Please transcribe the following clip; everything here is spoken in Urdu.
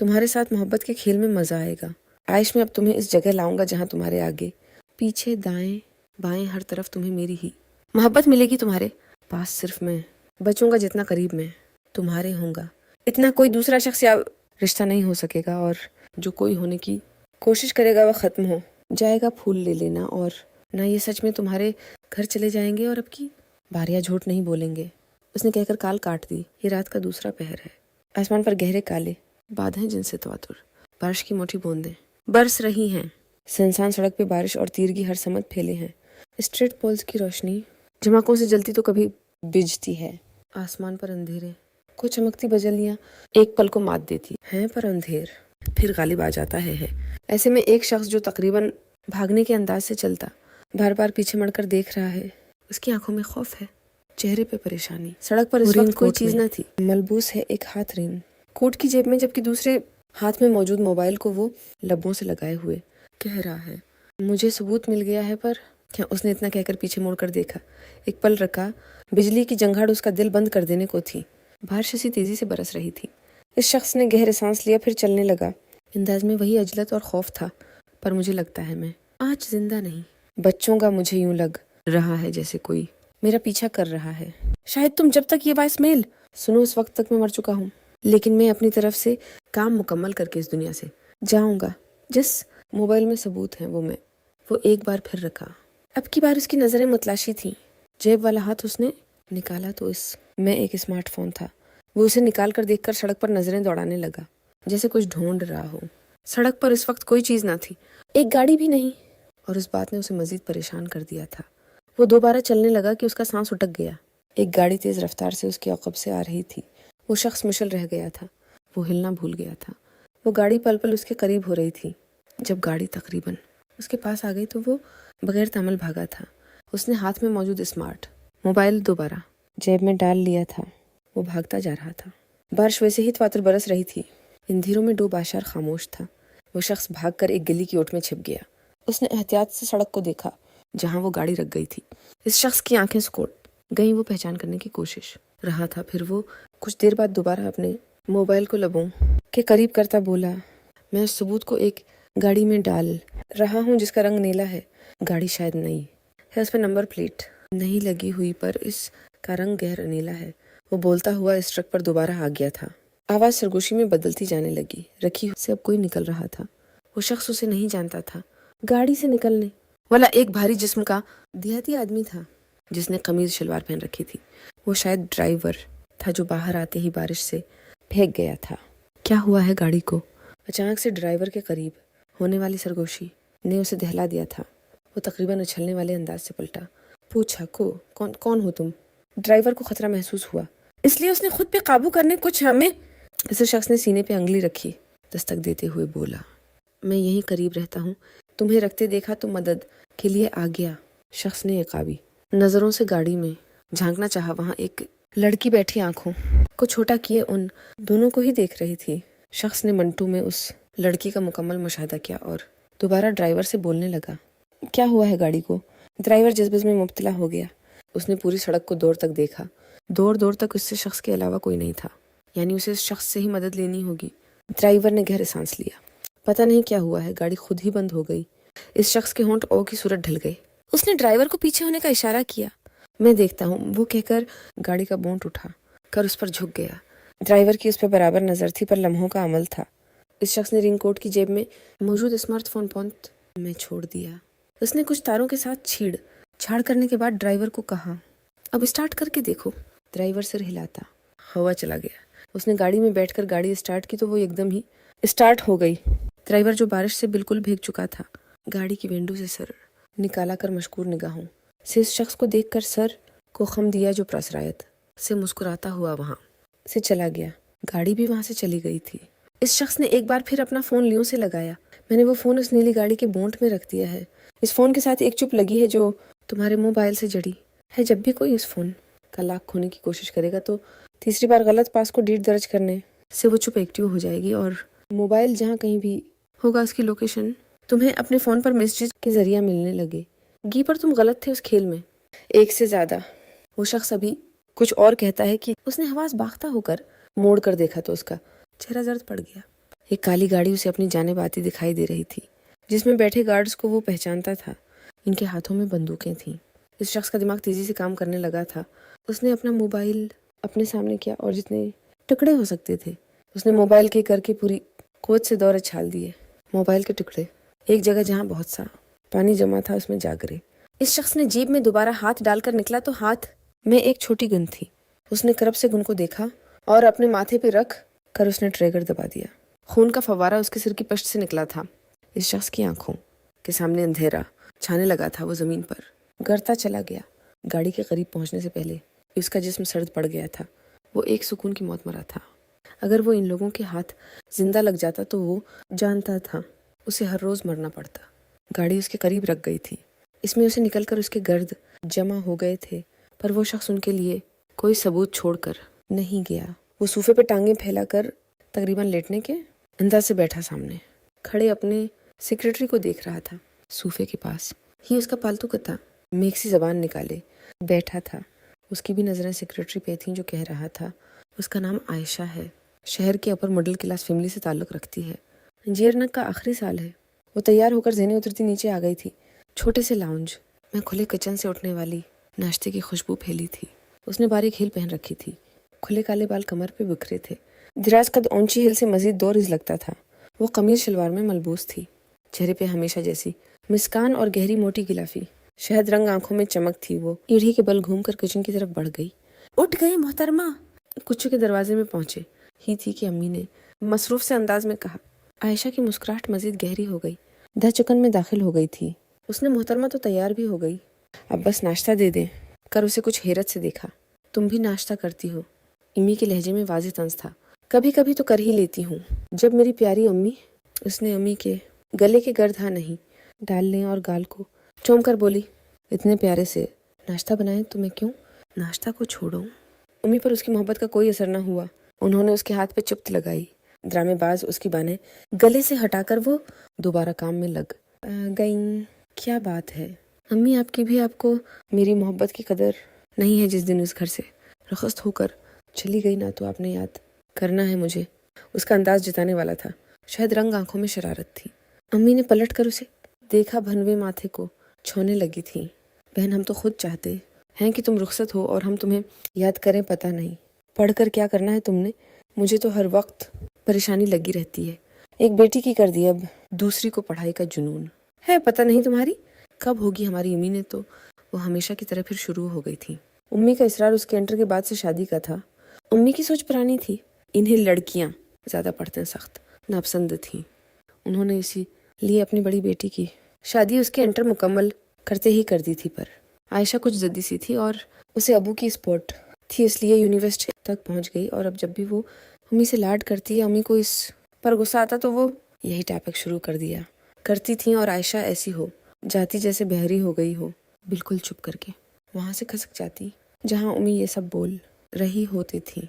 تمہارے ساتھ محبت کے کھیل میں مزہ آئے گا۔ عائش میں اب تمہیں اس جگہ لاؤں گا جہاں تمہارے آگے پیچھے دائیں بائیں ہر طرف تمہیں میری ہی محبت ملے گی۔ تمہارے پاس صرف میں بچوں گا جتنا قریب میں تمہارے ہوں گا، اتنا کوئی دوسرا شخص یا رشتہ نہیں ہو سکے گا، اور جو کوئی ہونے کی کوشش کرے گا وہ ختم ہو جائے گا۔ پھول لے لینا، اور نہ یہ سچ میں تمہارے گھر چلے جائیں گے اور اب کی بار یا جھوٹ نہیں بولیں گے۔ اس نے کہہ کر کال کاٹ دی۔ یہ رات کا دوسرا پہر ہے، آسمان پر گہرے کالے باد ہیں جن سے تواتر بارش کی موٹی بوندیں برس رہی ہیں۔ سنسان سڑک پہ بارش اور تیرگی ہر سمت پھیلے ہیں۔ اسٹریٹ پولز کی روشنی جھماکوں سے جلتی تو کبھی بجھتی ہے۔ آسمان پر اندھیرے کو چمکتی بجلیاں ایک پل کو مات دیتی ہیں، پر اندھیر پھر غالب آ جاتا ہے۔ ایسے میں ایک شخص جو تقریباً بھاگنے کے انداز سے چلتا بار بار پیچھے مڑ کر دیکھ رہا ہے، اس کی آنکھوں میں خوف ہے، چہرے پہ پریشانی۔ سڑک پر اس وقت کوئی چیز نہ تھی، ملبوس ہے ایک ہاتھ رین کوٹ کی جیب میں، جبکہ دوسرے ہاتھ میں موجود موبائل کو وہ لبوں سے لگائے ہوئے کہہ رہا ہے، مجھے ثبوت مل گیا ہے۔ پر کیا اس نے اتنا کہہ کر پیچھے مڑ کر دیکھا؟ ایک پل رکا، بجلی کی جنگھاڑ اس کا دل بند کر دینے کو تھی۔ بارش اسی تیزی سے برس رہی تھی۔ اس شخص نے گہرے سانس لیا، پھر چلنے لگا۔ انداز میں وہی عجلت اور خوف تھا۔ پر مجھے لگتا ہے میں آج زندہ نہیں، بچوں کا مجھے یوں لگ رہا ہے جیسے کوئی میرا پیچھا کر رہا ہے۔ شاید تم جب تک یہ وائس میل سنو اس وقت تک میں مر چکا ہوں، لیکن میں اپنی طرف سے کام مکمل کر کے اس دنیا سے جاؤں گا۔ جس موبائل میں ثبوت ہیں وہ ایک بار پھر رکھا۔ اب کی بار اس کی نظریں متلاشی تھیں۔ جیب والا ہاتھ اس نے نکالا تو اس میں ایک اسمارٹ فون تھا۔ وہ اسے نکال کر دیکھ کر سڑک پر نظریں دوڑانے لگا، جیسے کچھ ڈھونڈ رہا ہو۔ سڑک پر اس وقت کوئی چیز نہ تھی، ایک گاڑی بھی نہیں، اور اس بات نے اسے مزید پریشان کر دیا تھا۔ وہ دوبارہ چلنے لگا کہ اس کا سانس اٹک گیا۔ ایک گاڑی تیز رفتار سے اس کے عقب سے آ رہی تھی۔ وہ شخص مشل رہ گیا تھا، وہ ہلنا بھول گیا تھا۔ وہ گاڑی پل پل اس کے قریب ہو رہی تھی۔ جب گاڑی تقریباً اس کے پاس آ گئی تو وہ بغیر تامل بھاگا تھا۔ اس نے ہاتھ میں موجود اسمارٹ موبائل دوبارہ جیب میں ڈال لیا تھا۔ وہ بھاگتا جا رہا تھا۔ بارش ویسے ہی تواتر برس رہی تھی۔ اندھیروں میں ڈوب آشار خاموش تھا۔ وہ شخص بھاگ کر ایک گلی کی اوٹ میں چھپ گیا۔ اس نے احتیاط سے سڑک کو دیکھا جہاں وہ گاڑی رکھ گئی تھی۔ اس شخص کی آنکھیں سکوٹ گئیں، وہ پہچان کرنے کی کوشش رہا تھا۔ پھر وہ کچھ دیر بعد دوبارہ اپنے موبائل کو لبوں کے قریب کرتا بولا، میں اس ثبوت کو ایک گاڑی میں ڈال رہا ہوں جس کا رنگ نیلا ہے۔ گاڑی شاید نئی ہے، اس پہ نمبر پلیٹ نہیں لگی ہوئی، پر اس کا رنگ گہرا نیلا ہے۔ وہ بولتا ہوا اس ٹرک پر دوبارہ آ گیا تھا۔ آواز سرگوشی میں بدلتی جانے لگی۔ رکھی سے اب کوئی نکل رہا تھا۔ وہ شخص اسے نہیں جانتا تھا۔ گاڑی سے نکلنے والا ایک بھاری جسم کا دیہاتی آدمی تھا جس نے قمیض شلوار پہن رکھی تھی۔ وہ شاید ڈرائیور تھا جو باہر آتے ہی بارش سے پھینک گیا تھا۔ کیا ہوا ہے گاڑی کو؟ اچانک سے ڈرائیور کے قریب ہونے والی سرگوشی نے اسے دہلا دیا تھا۔ وہ تقریباً اچھلنے والے انداز سے پلٹا، پوچھا، کون ہو تم؟ ڈرائیور کو خطرہ محسوس ہوا، اس لیے اس نے خود پہ قابو کرنے کچھ ہمیں اس شخص نے سینے پہ انگلی رکھی، دستک دیتے ہوئے بولا، میں یہیں قریب رہتا ہوں، تمہیں رکھتے دیکھا تو مدد کے لیے آ گیا۔ شخص نے عقابی نظروں سے گاڑی میں جھانکنا چاہا۔ وہاں ایک لڑکی بیٹھی آنکھوں کو چھوٹا کیے ان دونوں کو ہی دیکھ رہی تھی۔ شخص نے منٹو میں اس لڑکی کا مکمل مشاہدہ کیا اور دوبارہ ڈرائیور سے بولنے لگا، کیا ہوا ہے گاڑی کو؟ ڈرائیور جذبے میں مبتلا ہو گیا۔ اس نے پوری سڑک کو دور تک دیکھا۔ دور تک اس سے شخص کے علاوہ کوئی نہیں تھا، یعنی اسے اس شخص سے ہی مدد لینی ہوگی۔ ڈرائیور نے گہرے سانس لیا۔ پتہ نہیں کیا ہوا ہے، گاڑی خود ہی بند ہو گئی۔ اس شخص کے ہونٹ او کی صورت ڈھل گئے۔ اس نے ڈرائیور کو پیچھے ہونے کا اشارہ کیا۔ میں دیکھتا ہوں، وہ کہہ کر گاڑی کا بونٹ اٹھا کر اس پر جھک گیا۔ ڈرائیور کی اس پر برابر نظر تھی، پر لمحوں کا عمل تھا۔ اس شخص نے رین کوٹ کی جیب میں موجود اسمارٹ فون پونت میں چھوڑ دیا۔ اس نے کچھ تاروں کے ساتھ چھیڑ چھاڑ کرنے کے بعد ڈرائیور کو کہا، اب اسٹارٹ کر کے دیکھو۔ ڈرائیور سر ہلاتا ہوا چلا گیا۔ اس نے گاڑی میں بیٹھ کر گاڑی اسٹارٹ کی تو وہ ایک دم ہی اسٹارٹ ہو گئی۔ ڈرائیور جو بارش سے بالکل بھیگ چکا تھا، گاڑی کی ونڈو سے سر نکالا کر مشکور نگاہوں سے اس شخص کو دیکھ کر سر کو خم دیا جو پرسرایت سے مسکراتا ہوا وہاں سے چلا گیا۔ گاڑی بھی وہاں سے چلی گئی تھی۔ اس شخص نے ایک بار پھر اپنا فون لیوں سے لگایا۔ میں نے وہ فون اس نیلی گاڑی کے بونٹ میں رکھ دیا ہے۔ اس فون کے ساتھ ایک چپ لگی ہے جو تمہارے موبائل سے جڑی ہے۔ جب بھی کوئی اس فون کا لاک کھونے کی کوشش کرے گا تو تیسری بار غلط پاس کو ڈیٹ درج کرنے سے وہ چپ ایکٹیو ہو جائے گی، اور موبائل جہاں کہیں بھی ہوگا اس کی لوکیشن تمہیں اپنے فون پر میسیج کے ذریعہ ملنے لگے گی۔ پر تم غلط تھے اس کھیل میں، ایک سے زیادہ۔ وہ شخص ابھی کچھ اور کہتا ہے کہ اس نے حواس باختہ ہو کر موڑ کر دیکھا تو اس کا چہرہ زرد پڑ گیا۔ ایک کالی گاڑی اسے اپنی جانب آتی دکھائی دے رہی تھی، جس میں بیٹھے گارڈز کو وہ پہچانتا تھا۔ ان کے ہاتھوں میں بندوقیں تھیں۔ اس شخص کا دماغ تیزی سے کام کرنے لگا تھا۔ اس نے اپنا موبائل اپنے سامنے کیا اور جتنے ٹکڑے ہو سکتے تھے اس نے موبائل کے کر کے پوری قوت سے دور اچھال دیے۔ موبائل کے ٹکڑے ایک جگہ جہاں بہت سا پانی جمع تھا اس میں جا گرے۔ اس شخص نے جیب میں دوبارہ ہاتھ ڈال کر نکلا تو ہاتھ میں ایک چھوٹی گن تھی۔ اس نے کرب سے گن کو دیکھا اور اپنے ماتھے پہ رکھ کر اس نے ٹریگر دبا دیا۔ خون کا فوارہ اس کے سر کی پشت سے نکلا تھا۔ اس شخص کی آنکھوں کے سامنے اندھیرا چھانے لگا تھا۔ وہ زمین پر گرتا چلا گیا۔ گاڑی کے قریب پہنچنے سے پہلے اس کا جسم سرد پڑ گیا تھا۔ وہ ایک سکون کی موت مرا تھا۔ اگر وہ ان لوگوں کے ہاتھ زندہ لگ جاتا تو وہ جانتا تھا اسے ہر روز مرنا پڑتا۔ گاڑی اس کے قریب رک گئی تھی۔ اس میں اسے نکل کر اس کے گرد جمع ہو گئے تھے، پر وہ شخص ان کے لیے کوئی ثبوت چھوڑ کر نہیں گیا۔ وہ صوفے پہ ٹانگیں پھیلا کر تقریباً لیٹنے کے انداز سے بیٹھا سامنے کھڑے اپنے سیکرٹری کو دیکھ رہا تھا۔ صوفے کے پاس ہی اس کا پالتو کتا میکسی زبان نکالے بیٹھا تھا۔ اس کی بھی نظریں سیکرٹری پہ تھیں جو کہہ رہا تھا اس کا نام عائشہ ہے، شہر کے اپر مڈل کلاس فیملی سے تعلق رکھتی ہے، انجینئرنگ کا آخری سال ہے۔ وہ تیار ہو کر ذہنی اترتی نیچے آ گئی تھی۔ چھوٹے سے لاؤنج میں کھلے کچن سے اٹھنے والی ناشتے کی خوشبو پھیلی تھی۔ اس نے باریک ہیل پہن رکھی تھی۔ کھلے کالے بال کمر پہ بکھرے تھے۔ دراز قد اونچی ہیل سے مزید 2 رز لگتا تھا۔ وہ قمیض شلوار میں ملبوس تھی۔ چہرے پہ ہمیشہ جیسی مسکان اور گہری موٹی غلافی، شہد رنگ آنکھوں میں چمک تھی۔ وہ ایڑھی کے بل گھوم کر کچن کی طرف بڑھ گئی۔ اٹھ گئی محترمہ؟ کچھ کے دروازے میں پہنچے ہی تھی کہ امی نے مصروف سے انداز میں کہا۔ عائشہ کی مسکراہٹ مزید گہری ہو گئی۔ چکن میں داخل ہو گئی تھی۔ اس نے محترمہ تو تیار بھی ہو گئی، اب بس ناشتہ دے دیں کر اسے کچھ حیرت سے دیکھا۔ تم بھی ناشتہ کرتی ہو؟ امی کے لہجے میں واضح طنز تھا۔ کبھی کبھی تو کر ہی لیتی ہوں جب میری پیاری امی۔ اس نے امی کے گلے کے گرد ہاں نہیں ڈالنے اور گال کو چوم کر بولی، اتنے پیارے سے ناشتہ بنائیں تو میں کیوں ناشتہ کو چھوڑوں؟ امی پر اس کی محبت کا کوئی اثر نہ ہوا۔ انہوں نے اس کے ہاتھ پہ چپت لگائی۔ ڈرامے باز اس کی بانیں گلے سے ہٹا کر وہ دوبارہ کام میں لگ گئیں۔ کیا بات ہے امی، آپ کی بھی آپ کو میری محبت کی قدر نہیں ہے؟ جس دن اس گھر سے رخصت ہو کر چلی گئی نا تو آپ نے یاد کرنا ہے مجھے۔ اس کا انداز جتانے والا تھا، شاید رنگ آنکھوں میں شرارت تھی۔ امی نے پلٹ کر اسے دیکھا، بھنوے ماتھے کو چھونے لگی تھی۔ بہن، ہم تو خود چاہتے ہیں کہ تم رخصت ہو اور ہم تمہیں یاد کریں، پتہ نہیں پڑھ کر کیا کرنا ہے تم نے؟ مجھے تو ہر وقت پریشانی لگی رہتی ہے۔ ایک بیٹی کی کر دی، اب دوسری کو پڑھائی کا جنون ہے، پتہ نہیں تمہاری کب ہوگی ہماری امی نے تو وہ ہمیشہ کی طرح پھر شروع ہو گئی تھی۔ امی کا اصرار اس کے انٹر کے بعد سے شادی کا تھا۔ امی کی سوچ پرانی تھی، انہیں لڑکیاں زیادہ پڑھتے سخت ناپسند تھیں۔ انہوں نے اسی لیے اپنی بڑی بیٹی کی شادی اس کے انٹر مکمل کرتے ہی کر دی تھی، پر عائشہ کچھ ضدی سی تھی اور اسے ابو کی سپورٹ تھی، اس لیے یونیورسٹی تک پہنچ گئی۔ اور اب جب بھی وہ امی سے لاڈ کرتی ہے، امی کو اس پر غصہ آتا تو وہ یہی ٹاپک شروع کر دیا کرتی تھیں، اور عائشہ ایسی ہو جاتی جیسے بہری ہو گئی ہو، بالکل چپ کر کے وہاں سے کھسک جاتی جہاں امی یہ سب بول رہی ہوتی تھی۔